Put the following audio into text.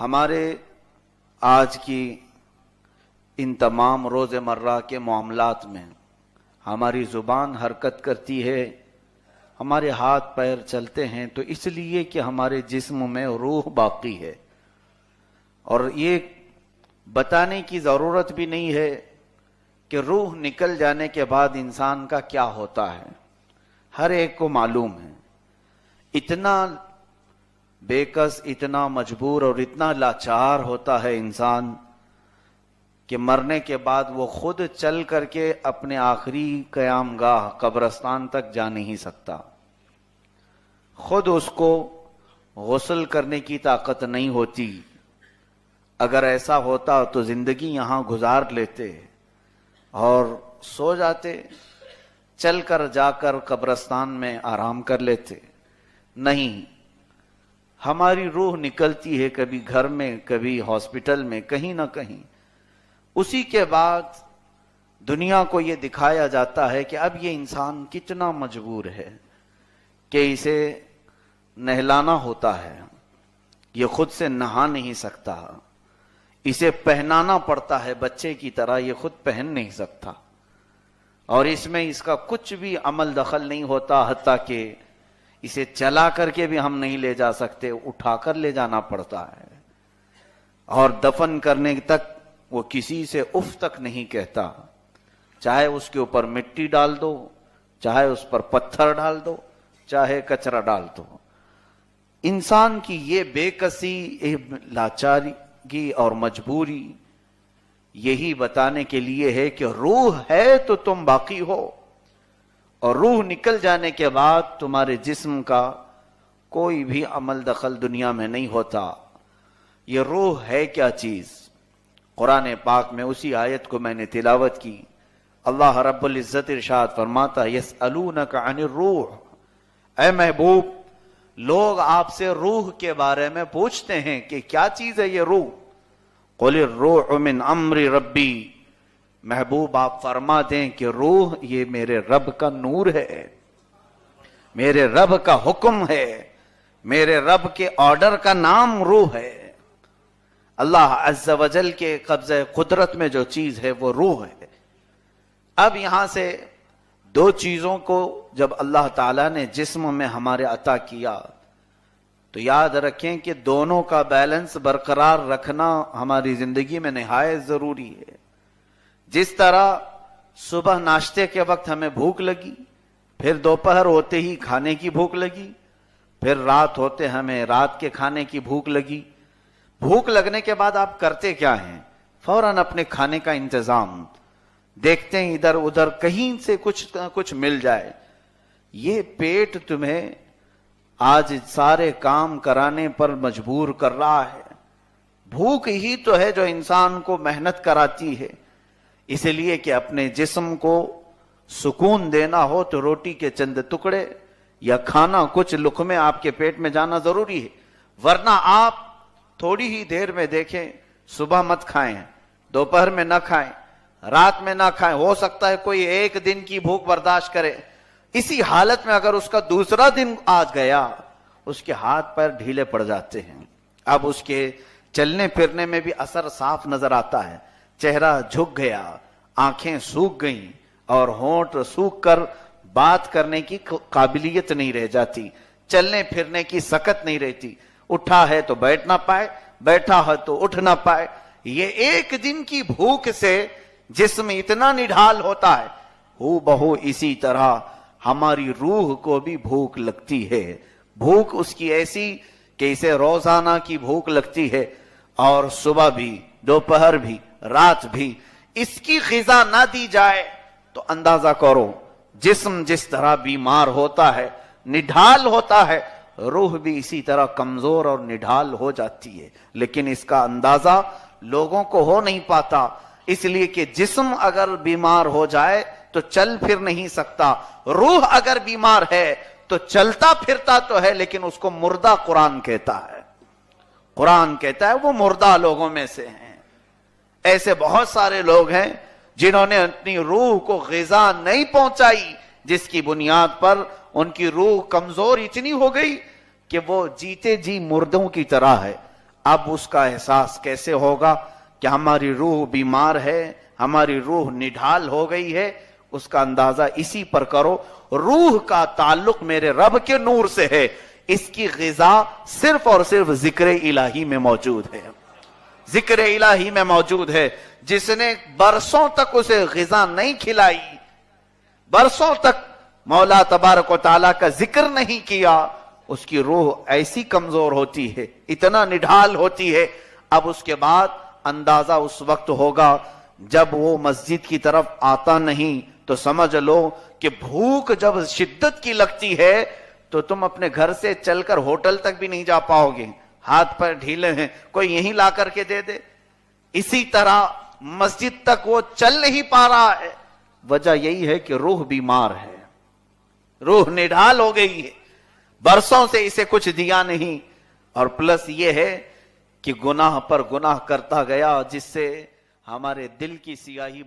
ہمارے آج کی ان تمام روز مرہ کے معاملات میں ہماری زبان حرکت کرتی ہے، ہمارے ہاتھ پیر چلتے ہیں تو اس لیے کہ ہمارے جسم میں روح باقی ہے، اور یہ بتانے کی ضرورت بھی نہیں ہے کہ روح نکل جانے کے بعد انسان کا کیا ہوتا ہے، ہر ایک کو معلوم ہے۔ اتنا بے کس، اتنا مجبور اور اتنا لاچار ہوتا ہے انسان کہ مرنے کے بعد وہ خود چل کر کے اپنے آخری قیام گاہ قبرستان تک جا نہیں سکتا، خود اس کو غسل کرنے کی طاقت نہیں ہوتی۔ اگر ایسا ہوتا تو زندگی یہاں گزار لیتے اور سو جاتے، چل کر جا کر قبرستان میں آرام کر لیتے۔ نہیں، ہماری روح نکلتی ہے کبھی گھر میں، کبھی ہاسپٹل میں، کہیں نہ کہیں۔ اسی کے بعد دنیا کو یہ دکھایا جاتا ہے کہ اب یہ انسان کتنا مجبور ہے کہ اسے نہلانا ہوتا ہے، یہ خود سے نہا نہیں سکتا، اسے پہنانا پڑتا ہے بچے کی طرح، یہ خود پہن نہیں سکتا، اور اس میں اس کا کچھ بھی عمل دخل نہیں ہوتا، حتیٰ کہ اسے چلا کر کے بھی ہم نہیں لے جا سکتے، اٹھا کر لے جانا پڑتا ہے، اور دفن کرنے تک وہ کسی سے اف تک نہیں کہتا، چاہے اس کے اوپر مٹی ڈال دو، چاہے اس پر پتھر ڈال دو، چاہے کچرا ڈال دو۔ انسان کی یہ بے کسی، لاچاری اور مجبوری یہی بتانے کے لیے ہے کہ روح ہے تو تم باقی ہو، اور روح نکل جانے کے بعد تمہارے جسم کا کوئی بھی عمل دخل دنیا میں نہیں ہوتا۔ یہ روح ہے کیا چیز؟ قرآن پاک میں اسی آیت کو میں نے تلاوت کی، اللہ رب العزت ارشاد فرماتا یسألونک عن الروح، اے محبوب لوگ آپ سے روح کے بارے میں پوچھتے ہیں کہ کیا چیز ہے یہ روح؟ قل الروح من امر ربی، محبوب آپ فرما دیں کہ روح یہ میرے رب کا نور ہے، میرے رب کا حکم ہے، میرے رب کے آرڈر کا نام روح ہے۔ اللہ عز و جل کے قبضہ قدرت میں جو چیز ہے وہ روح ہے۔ اب یہاں سے دو چیزوں کو جب اللہ تعالیٰ نے جسم میں ہمارے عطا کیا تو یاد رکھیں کہ دونوں کا بیلنس برقرار رکھنا ہماری زندگی میں نہایت ضروری ہے۔ جس طرح صبح ناشتے کے وقت ہمیں بھوک لگی، پھر دوپہر ہوتے ہی کھانے کی بھوک لگی، پھر رات ہوتے ہمیں رات کے کھانے کی بھوک لگی، بھوک لگنے کے بعد آپ کرتے کیا ہیں؟ فوراً اپنے کھانے کا انتظام، دیکھتے ہیں ادھر ادھر کہیں سے کچھ مل جائے۔ یہ پیٹ تمہیں آج سارے کام کرانے پر مجبور کر رہا ہے، بھوک ہی تو ہے جو انسان کو محنت کراتی ہے۔ اس لیے کہ اپنے جسم کو سکون دینا ہو تو روٹی کے چند ٹکڑے یا کھانا کچھ لقمے آپ کے پیٹ میں جانا ضروری ہے، ورنہ آپ تھوڑی ہی دیر میں دیکھیں، صبح مت کھائیں، دوپہر میں نہ کھائیں، رات میں نہ کھائیں، ہو سکتا ہے کوئی ایک دن کی بھوک برداشت کرے، اسی حالت میں اگر اس کا دوسرا دن آ گیا اس کے ہاتھ پیر ڈھیلے پڑ جاتے ہیں، اب اس کے چلنے پھرنے میں بھی اثر صاف نظر آتا ہے، چہرہ جھک گیا، آنکھیں سوکھ گئیں اور ہونٹ سوکھ کر بات کرنے کی قابلیت نہیں رہ جاتی، چلنے پھرنے کی سکت نہیں رہتی، اٹھا ہے تو بیٹھ نہ پائے، بیٹھا ہے تو اٹھ نہ پائے۔ یہ ایک دن کی بھوک سے جسم اتنا نڈھال ہوتا ہے، ہو بہو اسی طرح ہماری روح کو بھی بھوک لگتی ہے، بھوک اس کی ایسی کہ اسے روزانہ کی بھوک لگتی ہے، اور صبح بھی، دوپہر بھی، رات بھی اس کی غذا نہ دی جائے تو اندازہ کرو جسم جس طرح بیمار ہوتا ہے، نڈھال ہوتا ہے، روح بھی اسی طرح کمزور اور نڈھال ہو جاتی ہے، لیکن اس کا اندازہ لوگوں کو ہو نہیں پاتا، اس لیے کہ جسم اگر بیمار ہو جائے تو چل پھر نہیں سکتا، روح اگر بیمار ہے تو چلتا پھرتا تو ہے لیکن اس کو مردہ قرآن کہتا ہے، قرآن کہتا ہے وہ مردہ لوگوں میں سے ہیں۔ ایسے بہت سارے لوگ ہیں جنہوں نے اپنی روح کو غذا نہیں پہنچائی، جس کی بنیاد پر ان کی روح کمزور اتنی ہو گئی کہ وہ جیتے جی مردوں کی طرح ہے۔ اب اس کا احساس کیسے ہوگا کہ ہماری روح بیمار ہے، ہماری روح نڈھال ہو گئی ہے؟ اس کا اندازہ اسی پر کرو، روح کا تعلق میرے رب کے نور سے ہے، اس کی غذا صرف اور صرف ذکر الہی میں موجود ہے، ذکر الہی میں موجود ہے۔ جس نے برسوں تک اسے غذا نہیں کھلائی، برسوں تک مولا تبارک و تعالیٰ کا ذکر نہیں کیا، اس کی روح ایسی کمزور ہوتی ہے، اتنا نڈھال ہوتی ہے۔ اب اس کے بعد اندازہ اس وقت ہوگا جب وہ مسجد کی طرف آتا نہیں تو سمجھ لو کہ بھوک جب شدت کی لگتی ہے تو تم اپنے گھر سے چل کر ہوٹل تک بھی نہیں جا پاؤ گے، ہاتھ پر ڈھیلے ہیں، کوئی یہیں لا کر کے دے دے۔ اسی طرح مسجد تک وہ چل نہیں پا رہا ہے، وجہ یہی ہے کہ روح بیمار ہے، روح نڈھال ہو گئی ہے، برسوں سے اسے کچھ دیا نہیں، اور پلس یہ ہے کہ گناہ پر گناہ کرتا گیا جس سے ہمارے دل کی سیاہی